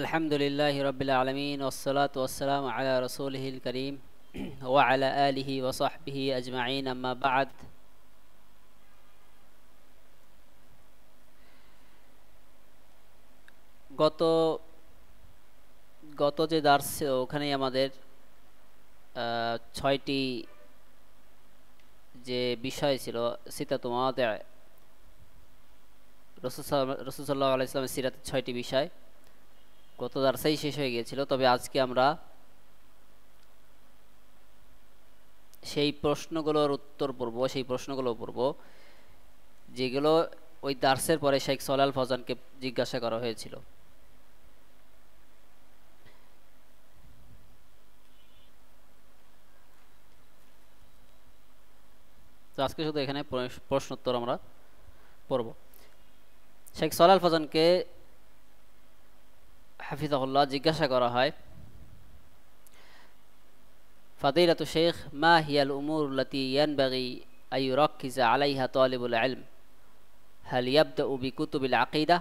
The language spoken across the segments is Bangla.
আলহামদুলিল্লাহি রাব্বিল আলামিন ওয়াসসালাতু ওয়াসসালামু আলা রাসূলিহিল কারীম ওয়া আলা আলিহি ওয়া সাহবিহি আজমাইন আম্মা বা'দ। গত গত যে দার্স ওখানে আমাদের 6টি যে বিষয় ছিল সিতাতু মাওয়াদি' রাসূল সাল্লাল্লাহু আলাইহি ওয়াসাল্লামের সিরাতের 6টি বিষয় গত দার্সেই শেষ হয়ে গিয়েছিল। তবে আজকে আমরা সেই প্রশ্নগুলোর উত্তর পড়ব, সেই প্রশ্নগুলো পড়ব যেগুলো ওই দার্সের পরে শেখ সালেহ আল ফওজানকে জিজ্ঞাসা করা হয়েছিল। তো আজকে শুধু এখানে প্রশ্ন উত্তর আমরা পড়ব। শেখ সালেহ আল ফওজানকে হাফিজাহুল্লাহ জিজ্ঞাসা করা হয়, ফাদিলাতু শেখ মা হিয়াল উমুর লাতি ইয়ানবাগি আন ইউরাক্কিজা আলাইহা তালিবুল ইলম হাল ইয়াবদাউ বিকুতুবিল আকিদা।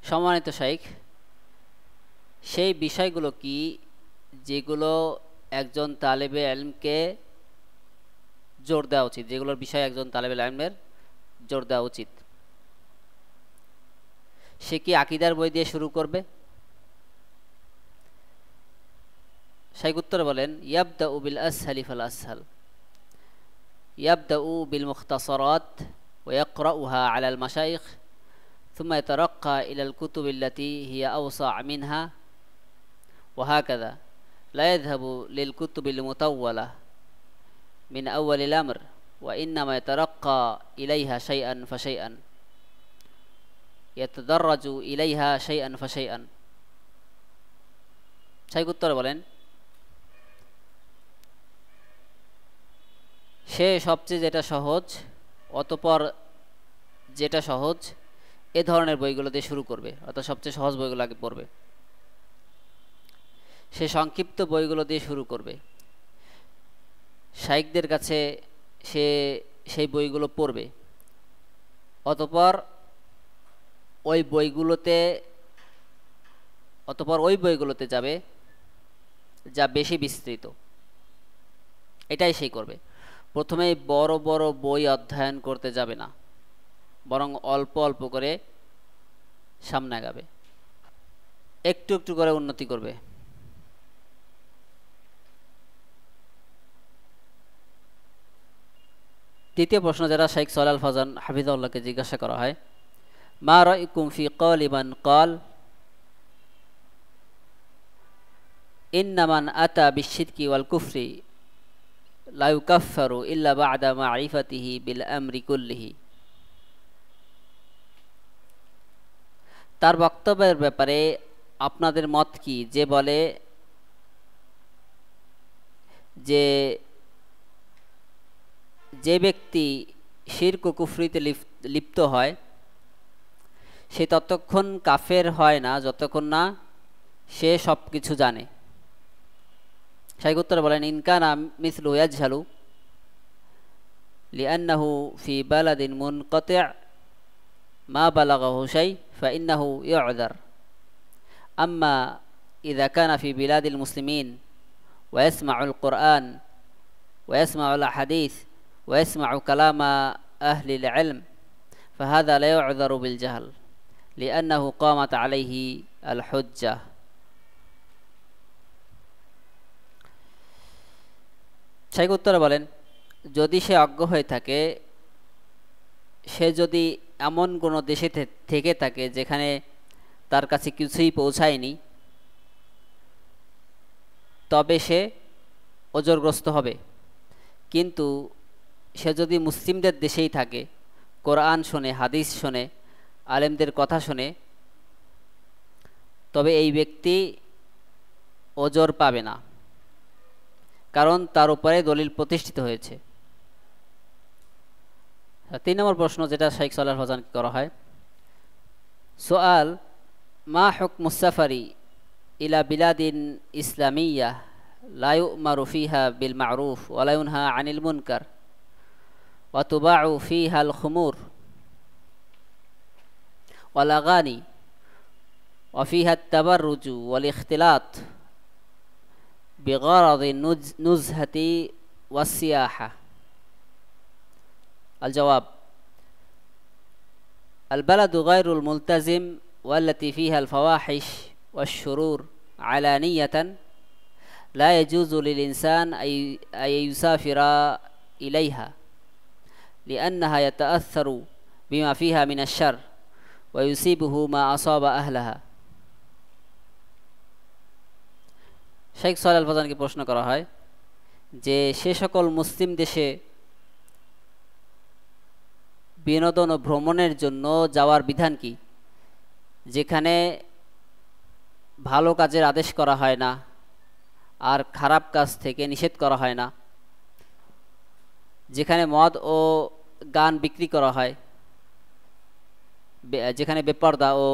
সম্মানিত শেখ, সেই বিষয়গুলো কি যেগুলো একজন তালেবে ইলমকে জোর দেওয়া উচিত, যেগুলোর বিষয়ে একজন তালেবে ইলমের জোর দেওয়া উচিত? সে কি আকিদার বই দিয়ে শুরু করবে? শেখ উত্তরে বলেন, ইয়াবদাউ বিল আসহালি ফাল আসহাল, ইয়াবদাউ বিল মুখতাসারাত ওয়া ইয়াকরাউহা আলা আল মাশাইখ থুম্মা ইয়াতারাক্কা ইলা আল কুতুব আল্লাতী হিয়া আওসা মিনহা ওয়া হাকাযা লা ইয়াযহাবু লিল কুতুবিল মুতাওয়ালা মিন আউয়ালিল আমর ওয়া ইন্নামা ইয়াতারাক্কা ইলাইহা শাইআন ফাশাইআন ইয়াতাদাররাজু ইলাইহা শাইআন ফাশাইআন। শেখ উত্তরে বলেন, সে সবচেয়ে যেটা সহজ, অতঃপর যেটা সহজ এ ধরনের বইগুলো দিয়ে শুরু করবে, অর্থাৎ সবচেয়ে সহজ বইগুলো আগে পড়বে। সে সংক্ষিপ্ত বইগুলো দিয়ে শুরু করবে, শাইখদের কাছে সে সেই বইগুলো পড়বে, অতঃপর ওই বইগুলোতে যাবে যা বেশি বিস্তৃত, এটাই সেই করবে। প্রথমেই বড় বড় বই অধ্যয়ন করতে যাবে না, বরং অল্প অল্প করে সামনে আগাবে, একটু একটু করে উন্নতি করবে। দ্বিতীয় প্রশ্ন যেটা শেখ সালেহ আল ফওজান হাফিজাহুল্লাহকে জিজ্ঞাসা করা হয়, মা রায়ুকুম ফি ক্বালি মান ক্বাল ইন্না মান আতা বিশশিরকি ওয়াল কুফরি লা ইউকাফফারু ইল্লা বা'দা মা'রিফাতিহি বিল আমরি কুল্লিহি। তার বক্তব্যের ব্যাপারে আপনাদের মত কি, যে বলে যে ব্যক্তি শিরক ও কুফরিতে লিপ্ত হয় সে ততক্ষণ কাফের হয় না যতক্ষণ না সে সব কিছু জানে। শেখ উত্তরে বলেন, ইনকানা মিসলু ইয়াজহালু লিআন্নাহু ফি বালাদিন মুনকাতি' মা বালাগাহু শাই ফাইন্নাহু ইউ'যার আম্মা ইযা কানা ফি বিলাদিল মুসলিমিন ওয়া ইয়াসমাউল কুরআন ওয়া ইয়াসমাউল হাদিস ওয়া ইয়াসমাউ কালামা আহলিল ইলম ফাহাযা লা ইউ'যারু বিল জাহল লিআন্নাহু কামাত আলাইহি আল হুজ্জাহ। শেখ উত্তরে বলেন, যদি সে অজ্ঞ হয়ে থাকে, সে যদি এমন কোনো দেশে থেকে থাকে যেখানে তার কাছে কিছুই পৌঁছায়নি, তবে সে ওজরগ্রস্ত হবে। কিন্তু সে যদি মুসলিমদের দেশেই থাকে, কোরআন শোনে, হাদিস শোনে, আলেমদের কথা শোনে, তবে এই ব্যক্তি ওজর পাবে না, কারণ তার উপরে দলিল প্রতিষ্ঠিত হয়েছে। 3 নম্বর প্রশ্ন যেটা শেখ সালেহ আল ফওজানকে করা হয়, সুআল মা হুকমুস সাফারি ইলা বিলাদিন ইসলামিয়্যা লা ইউ'মারু ফিহা বিল মা'রুফ ওয়া লা ইউনহা আনিল মুনকার ওয়া তুবাউ ফিহা আল খুমুর ওয়াল আগানি وفيها التبرج والاختلاط بغرض النزهة والسياحة. الجواب: البلد غير الملتزم والتي فيها الفواحش والشرور علانية لا يجوز للإنسان أن يسافر إليها لأنها يتأثر بما فيها من الشر ويصيبه ما أصاب أهلها. শেখ সালেহ আল ফাওজানকে প্রশ্ন করা হয় যে সে সকল মুসলিম দেশে বিনোদন ও ভ্রমণের জন্য যাওয়ার বিধান কি, যেখানে ভালো কাজের আদেশ করা হয় না আর খারাপ কাজ থেকে নিষেধ করা হয় না, যেখানে মদ ও গান বিক্রি করা হয়, যেখানে বেপরদা ও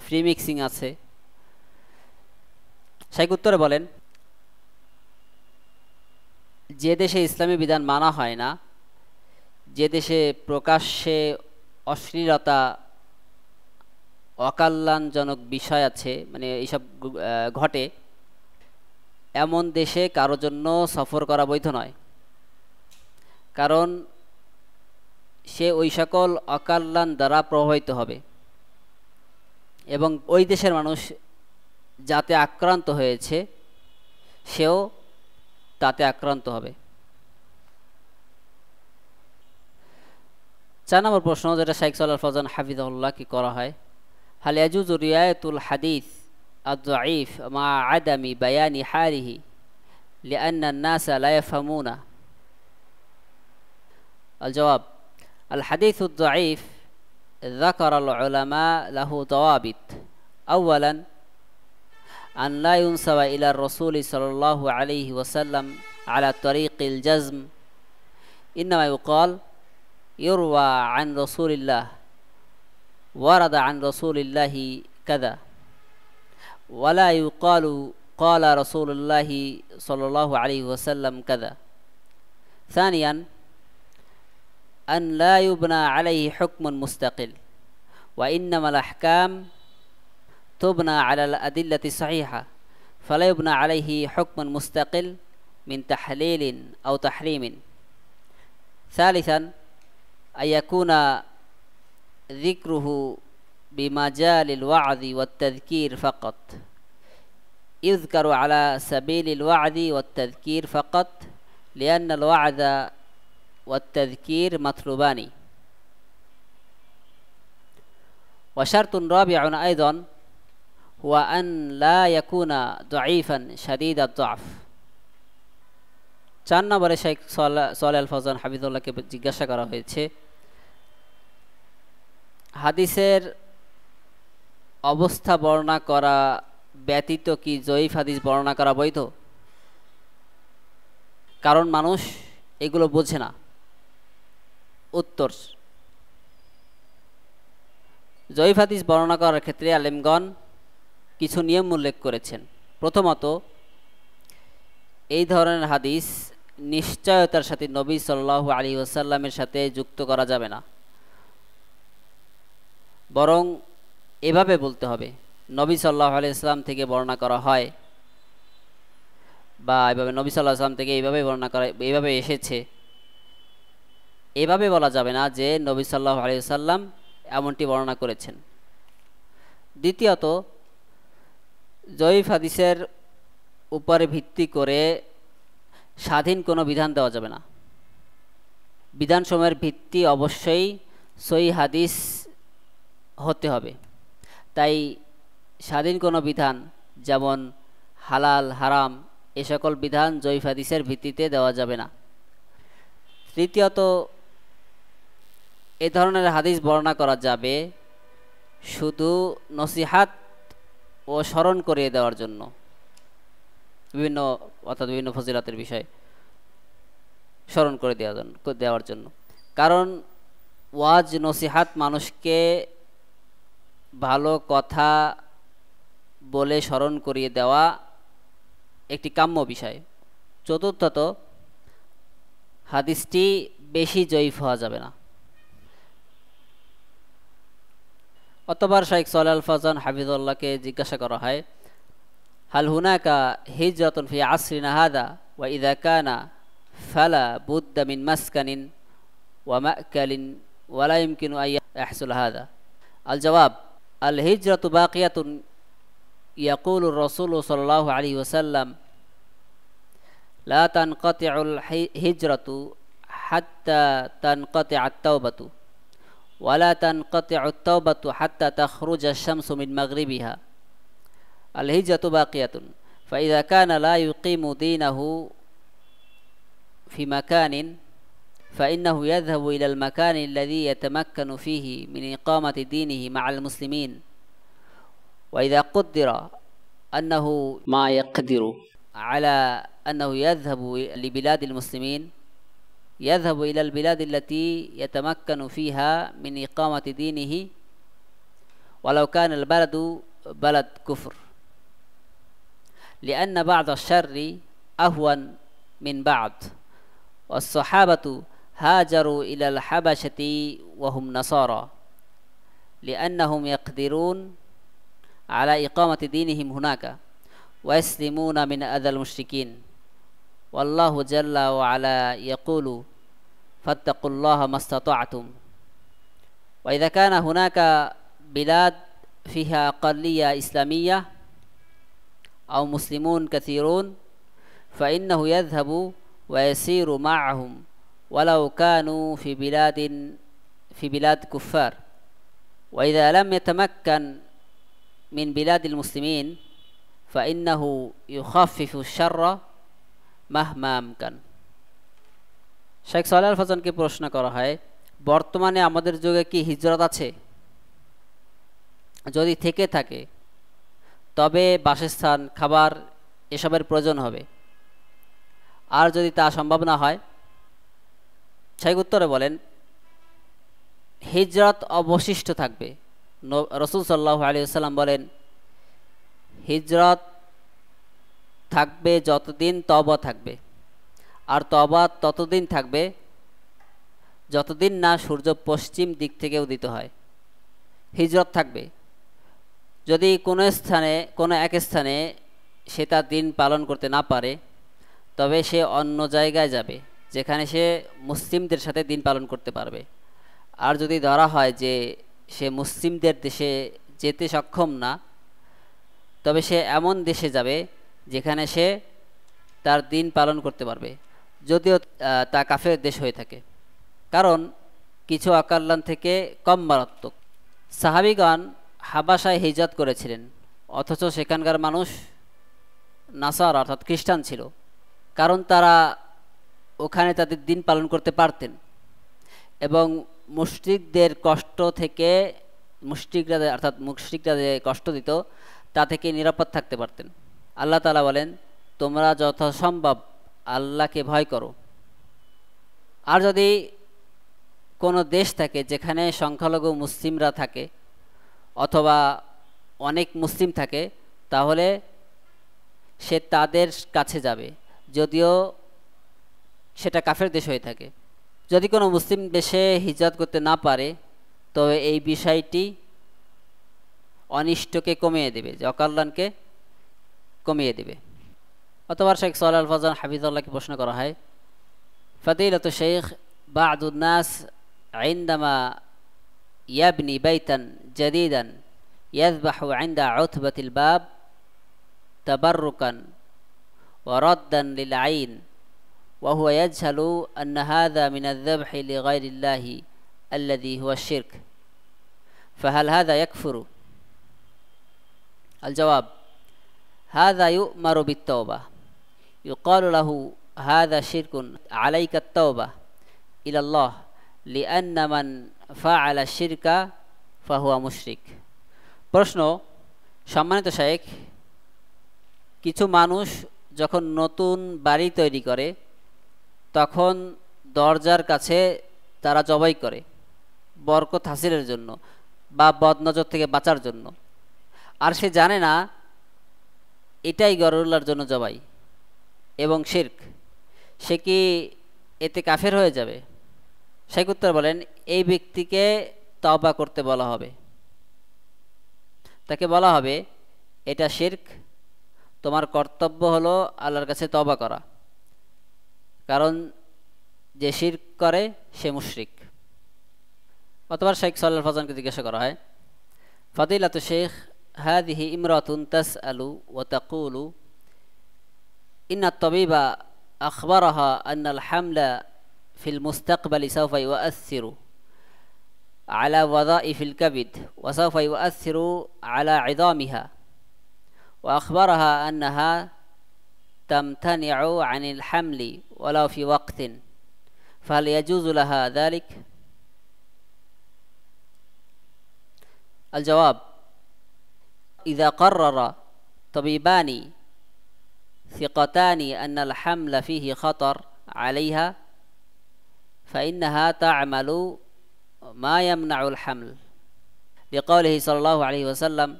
ফ্রি মিক্সিং আছে। শেখ উত্তরে বলেন, যে দেশে ইসলামী বিধান মানা হয় না, যে দেশে প্রকাশ্যে অশ্লীলতা অকল্যাণজনক বিষয় আছে, মানে এইসব ঘটে, এমন দেশে কারো জন্য সফর করা বৈধ নয়, কারণ সে ওই সকল অকল্যাণ দ্বারা প্রভাবিত হবে এবং ওই দেশের মানুষ যাতে আক্রান্ত হয়েছে সেও তাতে আক্রান্ত হবে। 4 নম্বর প্রশ্ন, যেটা শেখ সালেহ আল ফাওজান হাফিজাহুল্লাহ কি করা হয়, হাল ইয়াজুজু রিওয়ায়াতুল হাদিস আদ-দাঈফ মা আদামি বায়ানি হালিহি লিআন্না আন-নাস লা ইয়াফহামুনা। الجواب: الحديث الضعيف ذكر العلماء له ضوابط. أولا أن لا ينسب إلى الرسول صلى الله عليه وسلم على طريق الجزم، إنما يقال يروى عن رسول الله، ورد عن رسول الله كذا، ولا يقال قال رسول الله صلى الله عليه وسلم كذا. ثانيا أن لا يبنى عليه حكم مستقل، وإنما الأحكام تبنى على الأدلة الصحيحة، فلا يبنى عليه حكم مستقل من تحليل أو تحريم. ثالثا أن يكون ذكره بمجال الوعظ والتذكير فقط، يذكر على سبيل الوعظ والتذكير فقط، لأن الوعظ والتذكير مطلوبان. وشرط رابع أيضا هو أن لا يكون ضعيفا شديد الضعف. 4 নম্বরে শেখ সালেহ আল ফাওজান হাফিজাহুল্লাহকে জিজ্ঞাসা করা হয়েছে, হাদিসের অবস্থা বর্ণনা করা ব্যতীত কি জয়ীফ হাদিস বর্ণনা করা বৈধ? কারণ মানুষ এগুলো বোঝে না। উত্তর: জয়ীফ হাদিস বর্ণনা করার ক্ষেত্রে আলেমগণ কিছু নিয়ম উল্লেখ করেছেন। প্রথমত, এই ধরনের হাদিস নিশ্চয়তার সাথে নবী সাল্লাল্লাহু আলাইহি ওয়াসাল্লামের সাথে যুক্ত করা যাবে না, বরং এভাবে বলতে হবে, নবী সাল্লাল্লাহু আলাইহি ওয়াসাল্লাম থেকে বর্ণনা করা হয়, বা এভাবে নবী সাল্লাল্লাহু আলাইহি ওয়াসাল্লাম থেকে এইভাবে বর্ণনা করা, এইভাবে এসেছে। এভাবে বলা যাবে না যে নবী সাল্লাল্লাহু আলাইহি ওয়াসাল্লাম এমনটি বর্ণনা করেছেন। দ্বিতীয়ত, জয়ীফ হাদিসের উপরে ভিত্তি করে স্বাধীন কোনো বিধান দেওয়া যাবে না। বিধানসমূহের ভিত্তি অবশ্যই সহিহ হাদিস হতে হবে। তাই স্বাধীন কোনো বিধান, যেমন হালাল হারাম, এ সকল বিধান জয়ীফ হাদিসের ভিত্তিতে দেওয়া যাবে না। তৃতীয়ত, এ ধরনের হাদিস বর্ণনা করা যাবে শুধু নসিহাত ও স্মরণ করিয়ে দেওয়ার জন্য, বিভিন্ন ফজিলতের বিষয় স্মরণ করে দেওয়ার জন্য। কারণ ওয়াজ নসিহাত মানুষকে ভালো কথা বলে স্মরণ করিয়ে দেওয়া একটি কাম্য বিষয়। চতুর্থত, হাদিসটি বেশি জয়ীফ হওয়া যাবে না। অতঃপর শাইখ সালেহ আল ফাওজান হাফিজাহুল্লাহকে জিজ্ঞাসা করা হয়, হাল হুনাকা হিজরাতুন ফি আসরিনা হাদা ওয়া ইযা কানা ফালা বুদ্দা মিন মাসকানিন ওয়া মা'কালিন ওয়া লা ইমকিনু আন ইয়াহসুল হাদা। আল জবাব, আল হিজরাতু বাকিয়াতুন ইয়াকুলু রাসূল সাল্লাল্লাহু আলাইহি ওয়াসাল্লাম লা তানকাতিউল হিজরাতু হাত্তা তানকাতিআত তাওবাতু ওয়া লা তানকাতিউত তাওবাতু হাত্তা তাখরুজা আশ-শামসু মিন মাগরিবিহা। আল হিজরাতু বাকিয়াতুন ফাইযা কানা লা ইউকিমু দীনাহু ফি মাকানিন فإنه يذهب إلى المكان الذي يتمكن فيه من إقامة دينه مع المسلمين. وإذا قدر أنه ما يقدر على أنه يذهب لبلاد المسلمين يذهب إلى البلاد التي يتمكن فيها من إقامة دينه ولو كان البلد بلد كفر، لأن بعض الشر أهون من بعض. والصحابة هاجروا إلى الحبشة وهم نصارى لأنهم يقدرون على إقامة دينهم هناك ويسلمون من أذى المشركين. والله جل وعلا يقول فاتقوا الله ما استطعتم. وإذا كان هناك بلاد فيها أقلية إسلامية أو مسلمون كثيرون فإنه يذهب ويسير معهم ولو كانوا في بلاد كفار. وإذا لم يتمكن من بلاد المسلمين فإنه يخفف الشر مهما أمكن. শেখ সালেহ আল ফাওজানকে প্রশ্ন করা হয়, বর্তমানে আমাদের যুগে কি হিজরত আছে? যদি থেকে থাকে তবে বাসস্থান, খাবার এসবের প্রয়োজন হবে, আর যদি তা সম্ভব না হয়? শেখ উত্তরে বলেন, হিজরত অবশিষ্ট থাকবে। রাসূল সাল্লাল্লাহু আলাইহি ওয়াসাল্লাম বলেন, হিজরত থাকবে যতদিন তওবা থাকবে, আর তওবা ততদিন থাকবে যতদিন না সূর্য পশ্চিম দিক থেকে উদিত হয়। হিজরত থাকবে। যদি কোনো এক স্থানে সে তার দিন পালন করতে না পারে, তবে সে অন্য জায়গায় যাবে যেখানে সে মুসলিমদের সাথে দিন পালন করতে পারবে। আর যদি ধরা হয় যে সে মুসলিমদের দেশে যেতে সক্ষম না, তবে সে এমন দেশে যাবে যেখানে সে তার দিন পালন করতে পারবে, যদিও তা কাফের দেশ হয়ে থাকে, কারণ কিছু অকল্যাণ থেকে কম মারাত্মক। সাহাবীগণ হাবাসায় হিজরত করেছিলেন, অথচ সেখানকার মানুষ নাসারা অর্থাৎ খ্রিস্টান ছিল, কারণ তারা ওখানে তাদের দিন পালন করতে পারতেন এবং মুশরিকদের কষ্ট থেকে, মুশরিকরা যে কষ্ট দিত তা থেকে নিরাপদ থাকতে পারতেন। আল্লাহ তাআলা বলেন, তোমরা যথাসম্ভব আল্লাহকে ভয় করো। আর যদি কোনো দেশ থাকে যেখানে সংখ্যালঘু মুসলিমরা থাকে অথবা অনেক মুসলিম থাকে, তাহলে সে তাদের কাছে যাবে, যদিও সেটা কাফের দেশ হয়ে থাকে। যদি কোনো মুসলিম দেশে হিজরত করতে না পারে, তবে এই বিষয়টি অনিষ্টকে কমিয়ে দেবে, যে অকল্যাণকে কমিয়ে দেবে। অতঃপর শেখ সালেহ আল ফাওজান হাফিজাহুল্লাহকে প্রশ্ন করা হয়, ফাদিলাতু শেখ বা'দুন নাস ইনদামা ইয়াবনি বাইতান জাদীদান ইয়াযবাহু ইনদা উতবাতিল বাব তাবাররুকান ওয়া রাদ্দান লিল আইন وهو يجهل أن هذا من الذبح لغير الله الذي هو الشرك، فهل هذا يكفر؟ الجواب، هذا يؤمر بالتوبة، يقال له هذا شرك عليك التوبة إلى الله لأن من فعل الشرك فهو مشرك। প্রশ্ন, সম্মানিত শেখ, কিছু মানুষ যখন নতুন বাড়ি তৈরি করে তখন দরজার কাছে তারা জবাই করে বরকত হাসিলের জন্য বা বদনজর থেকে বাঁচার জন্য, আর সে জানে না এটাই গরুল্লাহর জন্য জবাই এবং শিরক। সে কি এতে কাফের হয়ে যাবে? শেখ উত্তর বলেন, এই ব্যক্তিকে তওবা করতে বলা হবে। তাকে বলা হবে এটা শিরক, তোমার কর্তব্য হলো আল্লাহর কাছে তওবা করা, কারণ যে শিরক করে সে মুশরিক। অতঃপর শেখ সালেহ আল ফাওজানকে জিজ্ঞাসা করা হয়, ফাদিলাতু শেখ হাদিহি ইমরাতুন তাসআলু ওয়া তাকুলু ইন্না আত-তাবিবা আখবারাহা আন্না আল-হামলা ফিল মুস্তাকবালি সাওফা ইউআসসিরু আলা ওয়াযাইফিল কাবিদ ওয়া সাওফা ইউআসসিরু আলা ইযামিহা ওয়া আখবারাহা আন্নাহা তামতানি'ু আনিল হামলি ওয়ালাউ ফি ওয়াক্তিন ফাহাল ইয়াজুযু লাহা যালিক? الجواب: إذا قرر طبيبان ثقتان أن الحمل فيه خطر عليها فإنها تعمل ما يمنع الحمل، لقوله صلى الله عليه وسلم: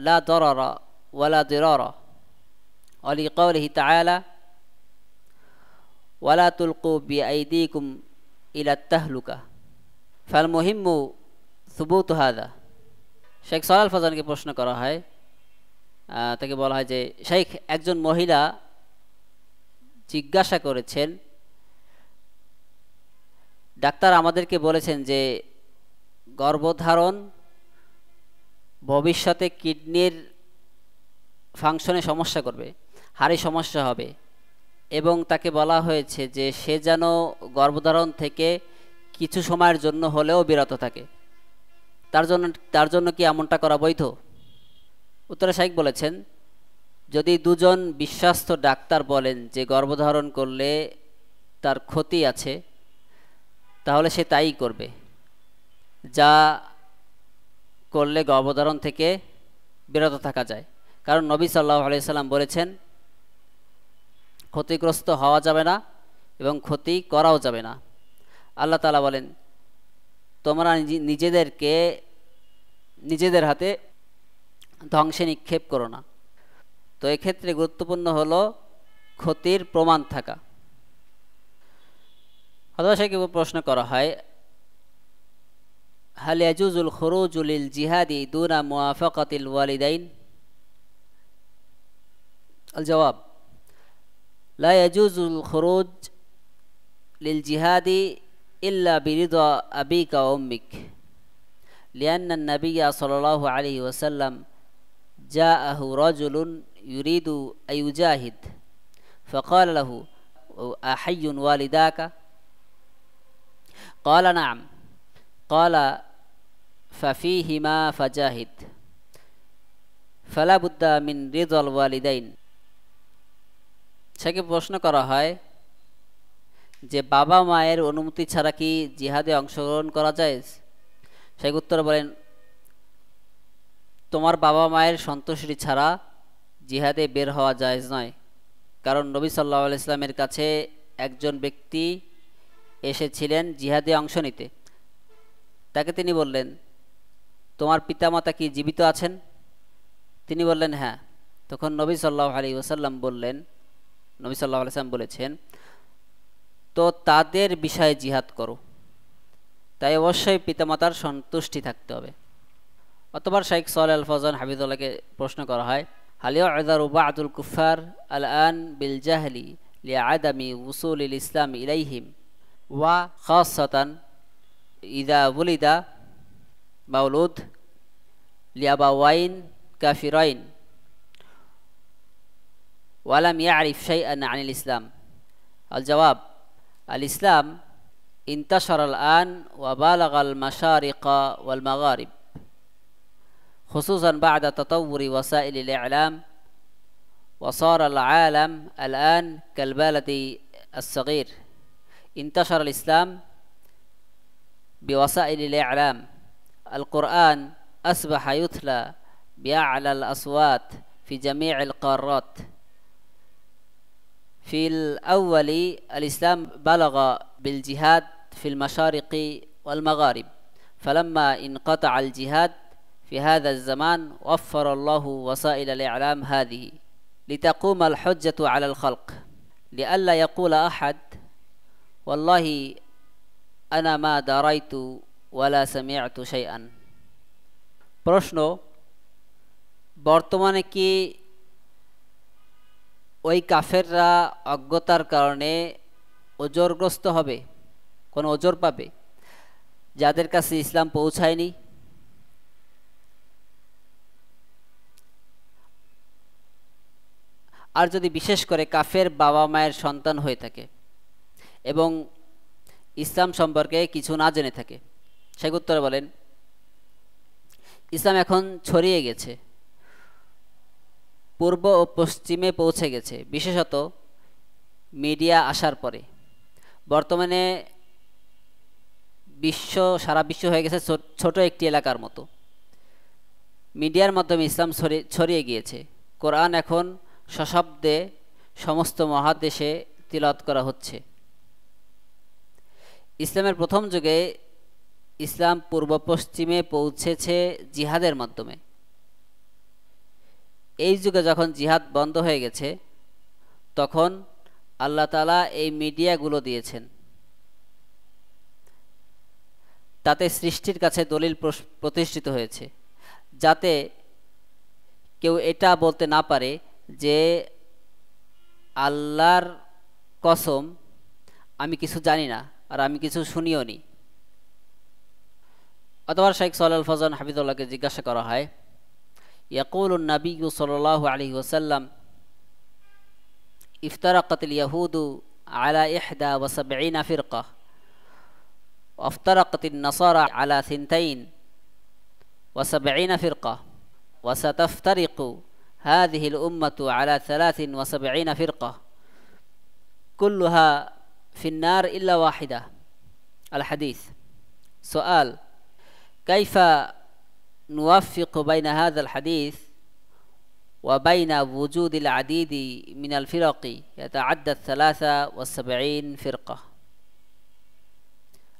لا ضرر ولا ضرار، ولقوله تعالى: ولا تلقوا بأيديكم إلى التهلكة، فالمهم ثبوت هذا। শেখ সালেহ আল ফাওজানকে প্রশ্ন করা হয়, তাকে বলা হয় যে শেখ, একজন মহিলা জিজ্ঞাসা করেছেন, ডাক্তার আমাদেরকে বলেছেন যে গর্ভধারণ ভবিষ্যতে কিডনির ফাংশনে সমস্যা করবে, হাড়ে সমস্যা হবে, এবং তাকে বলা হয়েছে যে সে যেন গর্ভধারণ থেকে কিছু সময়ের জন্য হলেও বিরত থাকে, তার জন্য কি এমনটা করা বৈধ? উত্তরে শেখ বলেছেন, যদি দুজন বিশ্বস্ত ডাক্তার বলেন যে গর্ভধারণ করলে তার ক্ষতি আছে, তাহলে সে তাই করবে, যা করলে গর্ভধারণ থেকে বিরত থাকা যায়। কারণ নবী সাল্লাল্লাহু আলাইহি সাল্লাম বলেছেন, ক্ষতিগ্রস্ত হওয়া যাবে না এবং ক্ষতি করাও যাবে না। আল্লাহ তাআলা বলেন, তোমরা নিজেদের হাতে ধ্বংসে নিক্ষেপ করো না। তো এক্ষেত্রে গুরুত্বপূর্ণ হলো ক্ষতির প্রমাণ থাকা। অথবা সেকে প্রশ্ন করা হয়, হাল ইয়াজুজুল খুরুজু লিল জিহাদি দুনা মুওয়াফাকাতিল ওয়ালিদাইন? আল জবাব: লা ইয়াজুজুল খুরুজ লিল জিহাদি ইল্লা বিরিদা আবিকা ওয়া উম্মিক, لأن النبي صلى الله عليه وسلم جاءه رجل يريد أن يجاهد فقال له: أحي والداك؟ قال: نعم. قال: ففيهما فجاهد، فلا بد من رضا الوالدين। সেকে প্রশ্ন করা হয় যে বাবা মায়ের অনুমতি ছাড়া কি জিহাদে অংশগ্রহণ করা যায়? শেখ উত্তর বলেন, তোমার বাবা মায়ের সন্তুষ্টি ছাড়া জিহাদে বের হওয়া জায়েজ নয়। কারণ নবী সাল্লাল্লাহু আলাইহি ওয়াসাল্লামের কাছে একজন ব্যক্তি এসেছিলেন জিহাদে অংশ নিতে। তাকে তিনি বললেন, তোমার পিতামাতা কি জীবিত আছেন? তিনি বললেন, হ্যাঁ। তখন নবী সাল্লাল্লাহু আলাইহি ওয়াসাল্লাম বলেছেন, তো তাদের বিষয়ে জিহাদ করো, তাই অবশ্যই পিতামাতার সন্তুষ্টি থাকতে হবে। অতঃপর শেখ সালেহ আল ফাওজান হাফিজাহুল্লাহকে প্রশ্ন করা হয়, হাল ইউযারু বা'দুল কুফার আল-আন বিল জাহলি লিআদামি উসুলিল ইসলাম ইলাইহিম ওয়া খাসাতান ইযা ওয়ালিদা মাওলুদ লিআবাওয়াইন কাফিরাইন ওয়া লাম ইয়ারিফ শাইআন আনিল ইসলাম? আল জবাব: আল ইসলাম انتشر الآن وبالغ المشارق والمغارب، خصوصا بعد تطور وسائل الإعلام، وصار العالم الآن كالبلد الصغير. انتشر الإسلام بوسائل الإعلام، القرآن أصبح يتلى بأعلى الأصوات في جميع القارات. في الأول الإسلام بلغ بالجهاد في المشارق والمغارب، فلما انقطع الجهاد في هذا الزمان وفر الله وسائل الإعلام هذه لتقوم الحجة على الخلق، لئلا يقول أحد والله أنا ما دريت ولا سمعت شيئا। প্রশ্ন: বর্তমানে কি ওই কাফেররা অজ্ঞতার কারণে ওজরগ্রস্ত হবে, কোনো ওজর পাবে যাদের কাছে ইসলাম পৌঁছায়নি? আর যদি বিশেষ করে কাফের বাবা মায়ের সন্তান হয়ে থাকে এবং ইসলাম সম্পর্কে কিছু না জেনে থাকে, সে উত্তরে বলেন ইসলাম এখন ছড়িয়ে গেছে, পূর্ব ও পশ্চিমে পৌঁছে গেছে, বিশেষত মিডিয়া আসার পরে। বর্তমানে সারা বিশ্ব হয়ে গেছে ছোট একটি এলাকার মতো। মিডিয়ার মাধ্যমে ইসলাম ছড়িয়ে গিয়েছে। কোরআন এখন সশব্দে সমস্ত মহাদেশে তিলাওয়াত করা হচ্ছে। ইসলামের প্রথম যুগে ইসলাম পূর্ব পশ্চিমে পৌঁছেছে জিহাদের মাধ্যমে। এই যুগে যখন জিহাদ বন্ধ হয়ে গেছে, তখন আল্লাহ তাআলা এই মিডিয়াগুলো দিয়েছেন। তাতে সৃষ্টির কাছে দলিল প্রতিষ্ঠিত হয়েছে, যাতে কেউ এটা বলতে না পারে যে আল্লাহর কসম আমি কিছু জানি না আর আমি কিছু শুনিও নি। অথবা শেখ সালেহ আল ফওজান হাফিজুল্লাহকে জিজ্ঞাসা করা হয়, ইয়াকুলুন নবী সাল্লাল্লাহু আলাইহি ওয়াসাল্লাম ইফতারাকাতিল ইয়াহুদু আলা 71 ফিরকা ওয়াফতারাকাতিন নাসারা আলা 72 ফিরকা ওয়াসাতাফতারিকু হাযিহিল উম্মাতু আলা 73 ফিরকা কুল্লুহা ফিন্নার ইল্লা ওয়াহিদা। আল হাদিস। সুআল: কাইফা নুওয়াফিকু বাইনা হাযাল হাদিস وبين وجود العديد من الفرق يتعدى 73 فرقة؟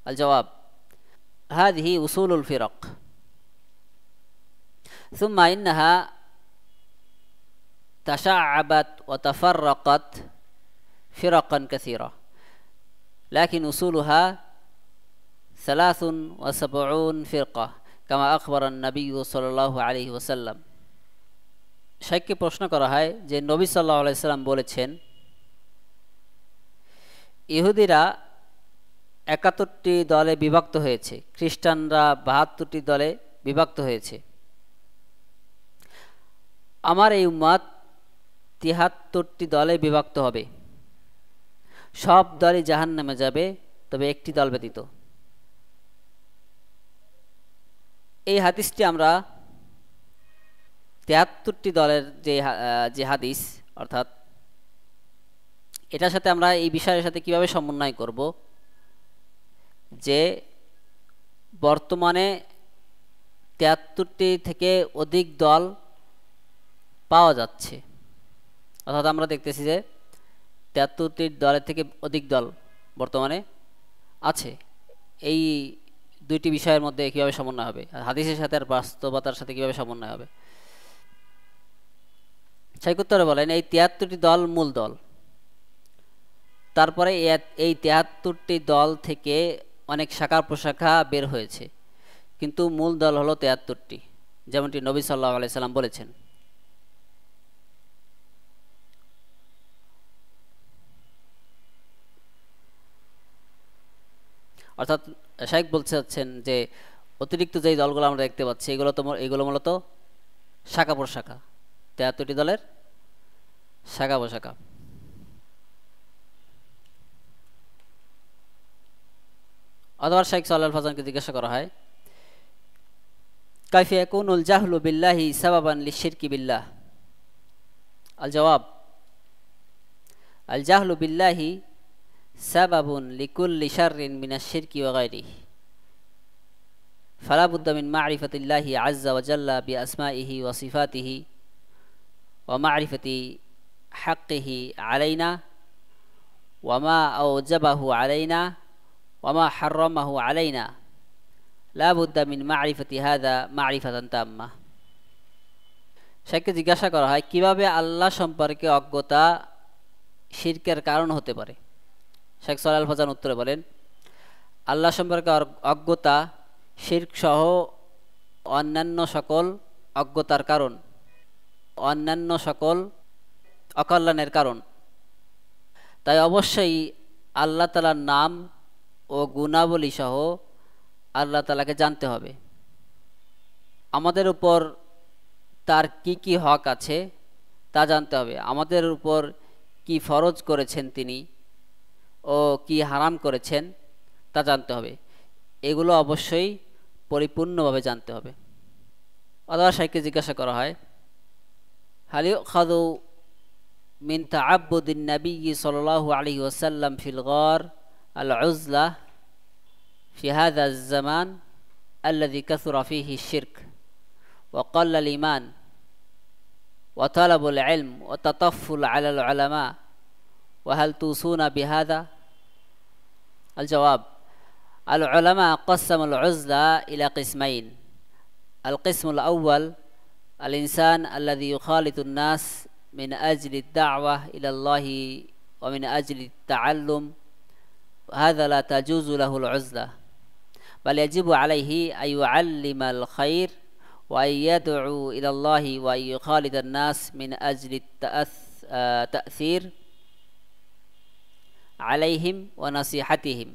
الجواب: هذه أصول الفرق، ثم إنها تشعبت وتفرقت فرقا كثيرة، لكن أصولها 73 فرقة كما أخبر النبي صلى الله عليه وسلم। শাইখকে প্রশ্ন করা হয় যে নবী সাল্লাল্লাহু আলাইহি সাল্লাম বলেছেন, ইহুদিরা 71টি দলে বিভক্ত হয়েছে, খ্রিস্টানরা 72টি দলে বিভক্ত হয়েছে। আমার এই উম্মত 73টি দলে বিভক্ত হবে, সব দলই জাহান্নামে যাবে, তবে একটি দল ব্যতীত। এই হাদিসটি আমরা 73টি দলের যে হাদিস, অর্থাৎ এটার সাথে আমরা এই বিষয়ের সাথে কিভাবে সমন্বয় করব যে বর্তমানে 73টি থেকে অধিক দল পাওয়া যাচ্ছে, অর্থাৎ আমরা দেখতেছি যে 73টি দলের থেকে অধিক দল বর্তমানে আছে। এই দুইটি বিষয়ের মধ্যে কিভাবে সমন্বয় হবে, হাদিসের সাথে আর বাস্তবতার সাথে কিভাবে সমন্বয় হবে? শাইখ উত্তরে বলেন, এই 73টি দল মূল দল। তারপরে এই 73টি দল থেকে অনেক শাখা প্রশাখা বের হয়েছে, কিন্তু মূল দল হলো 73টি, যেমনটি নবী সাল্লাল্লাহু আলাইহি সাল্লাম বলেছেন। অর্থাৎ শাইখ বলতে চাচ্ছেন যে অতিরিক্ত যেই দলগুলো আমরা দেখতে পাচ্ছি এগুলো মূলত শাখা প্রশাখা, 73টি দলের শাখা প্রশাখা। অথবা শাইখ সালেহ আল ফওজানকে জিজ্ঞাসা করা হয়, কাইফা ইয়াকুনুল জাহলু বিল্লাহি সাবাবান লিশিরকি বিল্লাহ? আল জবাব: আল জাহলু বিল্লাহি সাবাবুন লিকুল্লি শাররিন মিনাশ শিরকি ওয়া গায়রিহি, ফালা বুদ্দা মিন মা'রিফাতিল্লাহি আযজা ওয়া জাল্লা বিআসমাইহি ওয়া সিফাতিহি ওয়া মা'রিফাতি হাক্কিহি আলাইনা ওয়া মা আওজাবাহু আলাইনা ওয়া মা হাররামাহু আলাইনা, লা বুদ্দা মিন মা'রিফাতি হাযা মা'রিফাতান তাম্মা। শাইখকে জিজ্ঞাসা করা হয়, কিভাবে আল্লাহ সম্পর্কে অজ্ঞতা শিরকের কারণ হতে পারে? শাইখ সালেহ আল ফওজান উত্তরে বলেন, আল্লাহ সম্পর্কে অজ্ঞতা শিরক সহ অন্যান্য সকল অজ্ঞতার কারণ। অন্যান্য সকল অকল্যাণের কারণ। তাই অবশ্যই আল্লাহ তাআলার নাম ও গুণাবলী সহ আল্লাহ তাআলাকে জানতে হবে। আমাদের উপর তার কি কি হক আছে তা জানতে হবে। আমাদের উপর কি ফরজ করেছেন তিনি ও কি হারাম করেছেন তা জানতে হবে। এগুলো অবশ্যই পরিপূর্ণভাবে জানতে হবে। অথবা শাইখকে জিজ্ঞাসা করা হয়, হাল ইউখাযু মিন তাআব্বুদিন নবী সাল্লাল্লাহু আলাইহি ওয়াসাল্লাম ফিল গার আল উযলা ফি হাযা আয-জামান আল্লাযী কাসুরা ফীহি আশ-শিরক ওয়া ক্বাল্লা আল-ঈমান ওয়া তালাবুল ইলম ওয়া তাতাফফুল আলা আল-উলামা ওয়া হাল তুসুনা বিহাযা? الجواب: العلماء قسموا العزلة إلى قسمين. القسم الأول الإنسان الذي يخالط الناس من أجل الدعوة إلى الله ومن أجل التعلم، هذا لا تجوز له العزلة، بل يجب عليه أن يعلم الخير وأن يدعو إلى الله وأن يخالط الناس من أجل التأثير عليهم ونصيحتهم،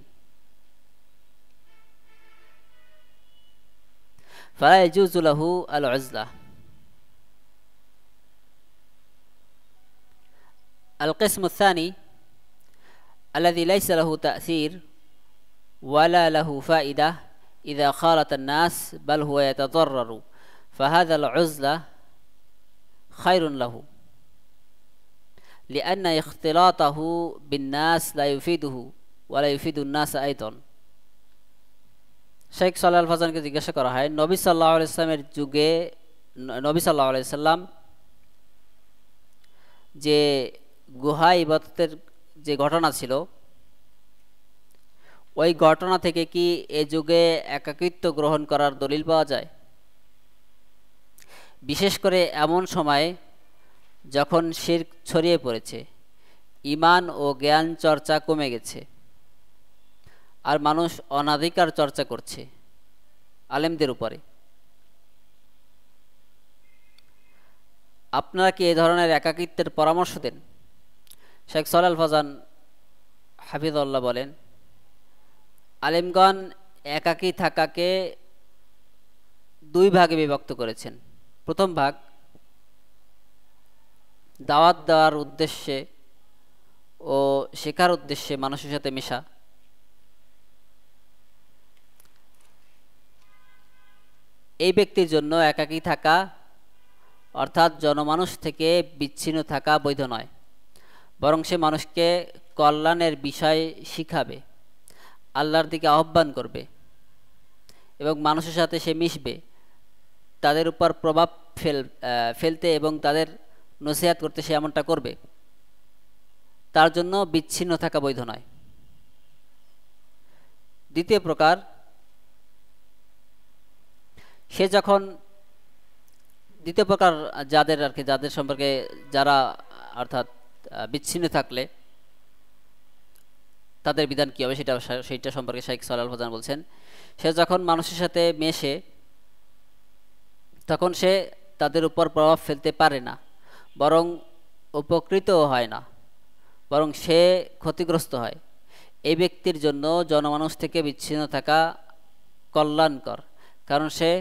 فلا يجوز له العزلة. القسم الثاني الذي ليس له تأثير ولا له فائدة إذا خالط الناس بل هو يتضرر، فهذا العزلة خير له، لأن اختلاطه بالناس لا يفيده ولا يفيد الناس أيضا. শেখ সাল্লাল্লাহু আলাইহি ওয়াসাল্লামকে জিজ্ঞাসা করা হয়, নবী সাল্লাল্লাহু আলাইহি সাল্লামের যুগে নবী সাল্লাল্লাহু আলাইহি সাল্লাম যে গুহা ইবাদতের যে ঘটনা ছিল, ওই ঘটনা থেকে কি এ যুগে একাকিত্ব গ্রহণ করার দলিল পাওয়া যায়? বিশেষ করে এমন সময়ে যখন শিরক ছড়িয়ে পড়েছে, ঈমান ও জ্ঞান চর্চা কমে গেছে, আর মানুষ অনাধিকার চর্চা করছে আলেমদের উপরে। আপনারা কি এই ধরনের একাকিত্বের পরামর্শ দেন? শেখ সালেহ ফাজান হাফিজাহুল্লাহ বলেন, আলেমগণ একাকী থাকাকে দুই ভাগে বিভক্ত করেছেন। প্রথম ভাগ দাওয়াত দেওয়ার উদ্দেশ্যে ও শেখার উদ্দেশ্যে মানুষের সাথে মেশা, এই ব্যক্তির জন্য একাকী থাকা অর্থাৎ জনমানুষ থেকে বিচ্ছিন্ন থাকা বৈধ নয়, বরং সে মানুষকে কল্যাণের বিষয় শিখাবে, আল্লাহর দিকে আহ্বান করবে এবং মানুষের সাথে সে মিশবে, তাদের উপর প্রভাব ফেলতে এবং তাদের নসিহত করতে সে এমনটা করবে। তার জন্য বিচ্ছিন্ন থাকা বৈধ নয়। দ্বিতীয় প্রকার, সে যখন যাদের সম্পর্কে যারা অর্থাৎ বিচ্ছিন্ন থাকলে তাদের বিধান কী হবে সেইটা সম্পর্কে শাইখ সালেহ ফাজান বলছেন, সে যখন মানুষের সাথে মেশে তখন সে তাদের উপর প্রভাব ফেলতে পারে না, বরং উপকৃতও হয় না, বরং সে ক্ষতিগ্রস্ত হয়। এই ব্যক্তির জন্য জনমানুষ থেকে বিচ্ছিন্ন থাকা কল্যাণকর, কারণ সে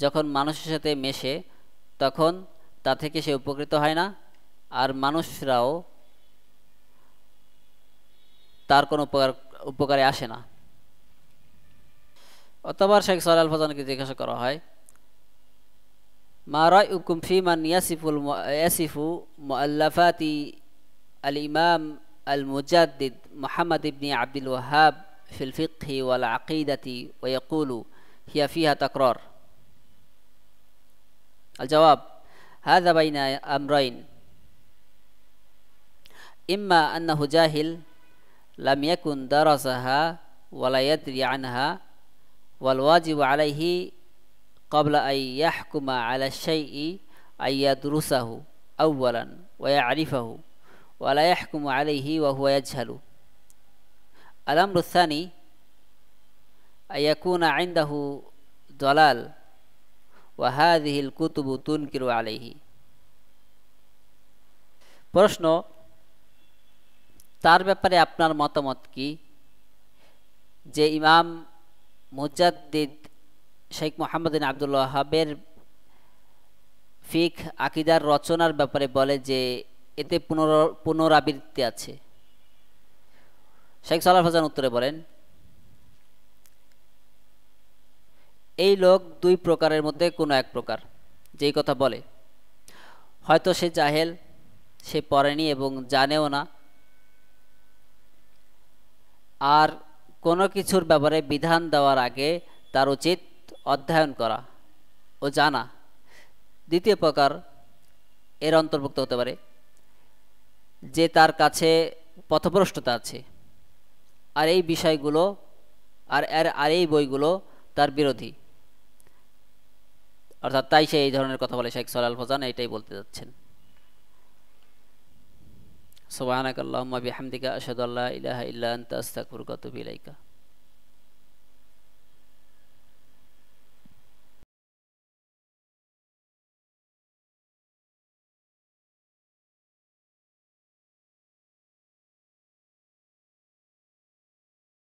যখন মানুষের সাথে মেশে তখন তা থেকে সে উপকৃত হয় না, আর মানুষরাও তার কোনো উপকারে আসে না। অতঃপর শেখ সালেহ আল ফাজানকে জিজ্ঞাসা করা হয়, মা রায়ুকুম ফি মান ইয়াসিফু মুআল্লাফাতি আল ইমাম আল মুজাদ্দিদ মুহাম্মদ ইবনে আব্দুল ওয়াহ্হাব ফিল ফিকহি ওয়াল আকিদাতি ওয়া ইয়াকুলু হিয়া ফিহা তাকরার? الجواب: هذا بين أمرين، إما أنه جاهل لم يكن درسها ولا يدري عنها، والواجب عليه قبل أن يحكم على الشيء أن يدرسه أولا ويعرفه ولا يحكم عليه وهو يجهل. الأمر الثاني أن يكون عنده ضلال وهذه الكتب تنكر عليه. প্রশ্ন, তার ব্যাপারে আপনার মতামত কি যে ইমাম মুজাদ্দিদ শেখ মোহাম্মদ বিন আব্দুল ওয়াহাবের ফিক আকিদার রচনার ব্যাপারে বলে যে এতে পুনরাবৃত্তি আছে। শেখ সালাহ ফাজান উত্তরে বলেন, এই লোক দুই প্রকারের মধ্যে কোনো এক প্রকার। যেই কথা বলে হয়তো সে জাহেল, সে পড়েনি এবং জানেও না, আর কোনো কিছুর ব্যাপারে বিধান দেওয়ার আগে তার উচিত অধ্যয়ন করা ও জানা। দ্বিতীয় প্রকার এর অন্তর্ভুক্ত হতে পারে যে তার কাছে পথভ্রষ্টতা আছে, আর এই বিষয়গুলো আর এই বইগুলো তার বিরোধী, অর্থাৎ তাই সে এই ধরনের কথা বলে। শেখ সালাল ফাজান এইটাই বলতে যাচ্ছেন। সুবহানাকাল্লাহুম্মা বিহামদিকা আশহাদু আল্লা ইলাহা ইল্লা আনতা আস্তাগফিরুকা ওয়া আতুবু ইলাইকা।